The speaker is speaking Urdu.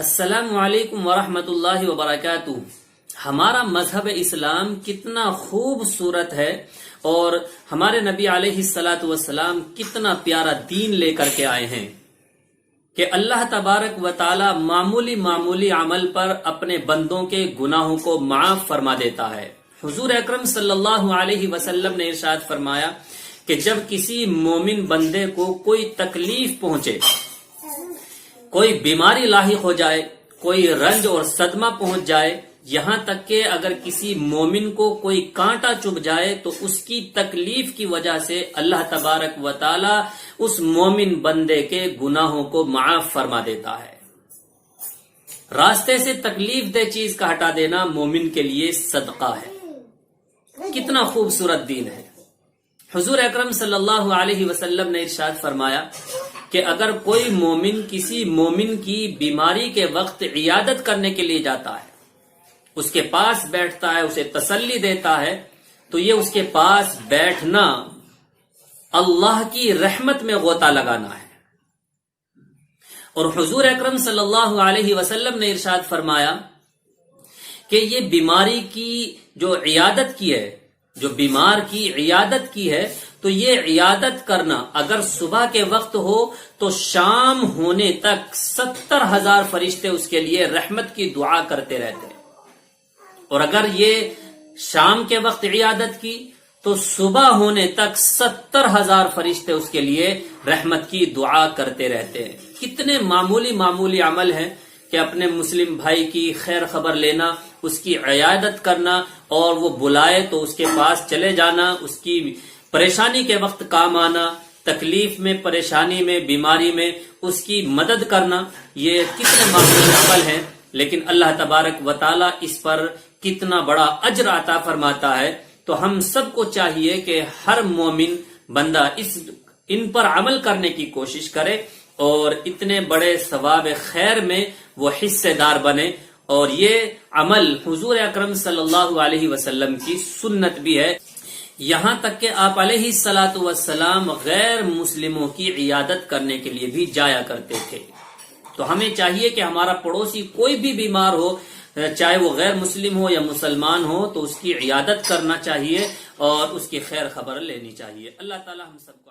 السلام علیکم ورحمۃ اللہ وبرکاتہ۔ ہمارا مذہب اسلام کتنا خوبصورت ہے اور ہمارے نبی علیہ الصلاۃ والسلام کتنا پیارا دین لے کر کے آئے ہیں کہ اللہ تبارک و تعالی معمولی عمل پر اپنے بندوں کے گناہوں کو معاف فرما دیتا ہے۔ حضور اکرم صلی اللہ علیہ وسلم نے ارشاد فرمایا کہ جب کسی مومن بندے کو کوئی تکلیف پہنچے، کوئی بیماری لاحق ہو جائے، کوئی رنج اور صدمہ پہنچ جائے، یہاں تک کہ اگر کسی مومن کو کوئی کانٹا چبھ جائے تو اس کی تکلیف کی وجہ سے اللہ تبارک و تعالی اس مومن بندے کے گناہوں کو معاف فرما دیتا ہے۔ راستے سے تکلیف دہ چیز کا ہٹا دینا مومن کے لیے صدقہ ہے۔ کتنا خوبصورت دین ہے۔ حضور اکرم صلی اللہ علیہ وسلم نے ارشاد فرمایا کہ اگر کوئی مومن کسی مومن کی بیماری کے وقت عیادت کرنے کے لیے جاتا ہے، اس کے پاس بیٹھتا ہے، اسے تسلی دیتا ہے، تو یہ اس کے پاس بیٹھنا اللہ کی رحمت میں غوطہ لگانا ہے۔ اور حضور اکرم صلی اللہ علیہ وسلم نے ارشاد فرمایا کہ یہ بیماری کی جو عیادت کی ہے، جو بیمار کی عیادت کی ہے، تو یہ عیادت کرنا اگر صبح کے وقت ہو تو شام ہونے تک 70,000 فرشتے اس کے لیے رحمت کی دعا کرتے رہتے ہیں، اور اگر یہ شام کے وقت عیادت کی تو صبح ہونے تک 70,000 فرشتے اس کے لیے رحمت کی دعا کرتے رہتے ہیں۔ کتنے معمولی عمل ہیں کہ اپنے مسلم بھائی کی خیر خبر لینا، اس کی عیادت کرنا، اور وہ بلائے تو اس کے پاس چلے جانا، اس کی پریشانی کے وقت کام آنا، تکلیف میں، پریشانی میں، بیماری میں اس کی مدد کرنا، یہ کتنے معمولی عمل ہیں، لیکن اللہ تبارک و تعالی اس پر کتنا بڑا اجر عطا فرماتا ہے۔ تو ہم سب کو چاہیے کہ ہر مومن بندہ ان پر عمل کرنے کی کوشش کرے اور اتنے بڑے ثواب خیر میں وہ حصے دار بنے۔ اور یہ عمل حضور اکرم صلی اللہ علیہ وسلم کی سنت بھی ہے، یہاں تک کہ آپ علیہ الصلاۃ والسلام غیر مسلموں کی عیادت کرنے کے لیے بھی جایا کرتے تھے۔ تو ہمیں چاہیے کہ ہمارا پڑوسی کوئی بھی بیمار ہو، چاہے وہ غیر مسلم ہو یا مسلمان ہو، تو اس کی عیادت کرنا چاہیے اور اس کی خیر خبر لینی چاہیے۔ اللہ تعالی ہم سب کو